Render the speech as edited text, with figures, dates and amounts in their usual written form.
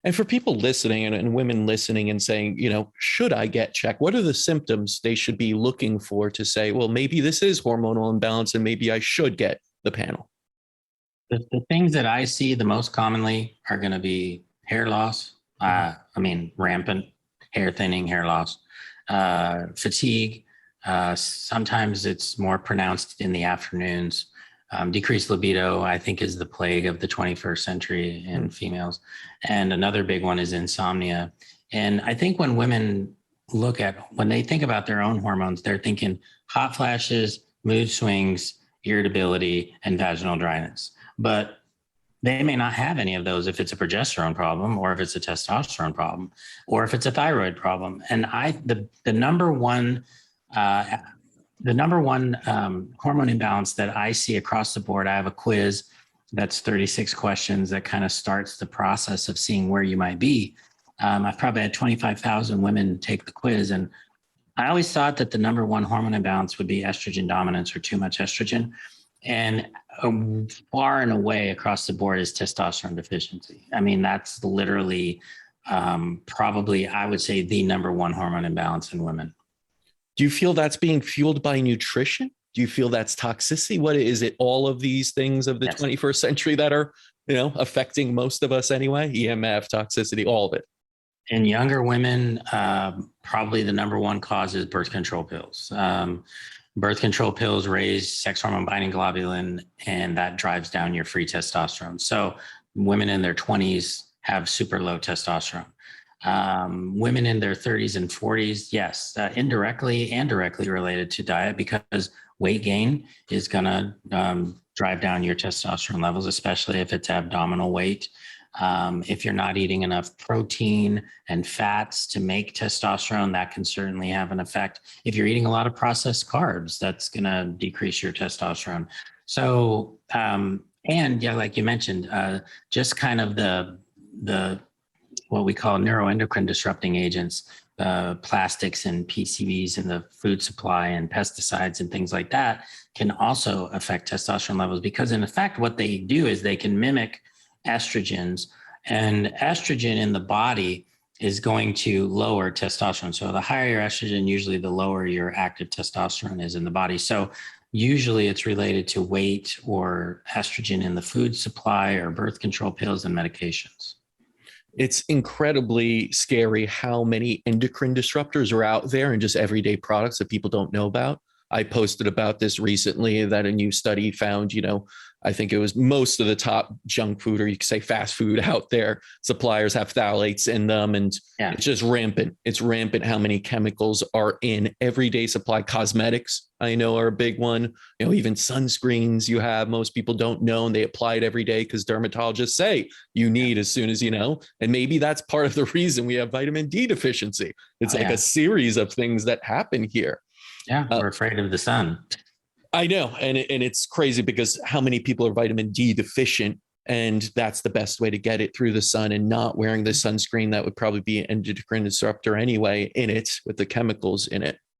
And for people listening and women listening and saying, should I get checked? What are the symptoms they should be looking for to say, well, maybe this is hormonal imbalance and maybe I should get the panel? The things that I see the most commonly are going to be hair loss. Rampant hair thinning, hair loss, fatigue. Sometimes it's more pronounced in the afternoons. Decreased libido, I think, is the plague of the 21st century in females. And another big one is insomnia. And I think when when they think about their own hormones, they're thinking hot flashes, mood swings, irritability, and vaginal dryness. But they may not have any of those if it's a progesterone problem, or if it's a testosterone problem, or if it's a thyroid problem. And the number one hormone imbalance that I see across the board, I have a quiz that's 36 questions that kind of starts the process of seeing where you might be. I've probably had 25,000 women take the quiz, and I always thought that the number one hormone imbalance would be estrogen dominance or too much estrogen. And far and away across the board is testosterone deficiency. I mean, that's literally probably, I would say, the number one hormone imbalance in women. Do you feel that's being fueled by nutrition? Do you feel that's toxicity? What is it? All of these things of the 21st century that are, affecting most of us anyway? EMF, toxicity, all of it. In younger women, probably the number one cause is birth control pills. Birth control pills raise sex hormone binding globulin, and that drives down your free testosterone. So women in their 20s have super low testosterone. Women in their 30s and 40s, yes, indirectly and directly related to diet, because weight gain is going to drive down your testosterone levels, especially if it's abdominal weight. If you're not eating enough protein and fats to make testosterone, that can certainly have an effect. If you're eating a lot of processed carbs, that's going to decrease your testosterone. So, and yeah, like you mentioned, just kind of the what we call neuroendocrine disrupting agents, plastics and PCBs in the food supply and pesticides and things like that can also affect testosterone levels, because in effect, what they do is they can mimic estrogens, and estrogen in the body is going to lower testosterone. So the higher your estrogen, usually the lower your active testosterone is in the body. So usually it's related to weight or estrogen in the food supply or birth control pills and medications. It's incredibly scary how many endocrine disruptors are out there and just everyday products that people don't know about. I posted about this recently that a new study found, I think it was most of the top junk food, or you could say fast food out there, suppliers have phthalates in them. And It's just rampant. It's rampant how many chemicals are in everyday supply. Cosmetics, I know, are a big one. Even sunscreens most people don't know, and they apply it every day because dermatologists say you need as soon as you know. And maybe that's part of the reason we have vitamin D deficiency. It's a series of things that happen here. Yeah, we're afraid of the sun. I know. And it's crazy because how many people are vitamin D deficient, and that's the best way to get it through the sun, and not wearing the sunscreen that would probably be an endocrine disruptor anyway in it with the chemicals in it.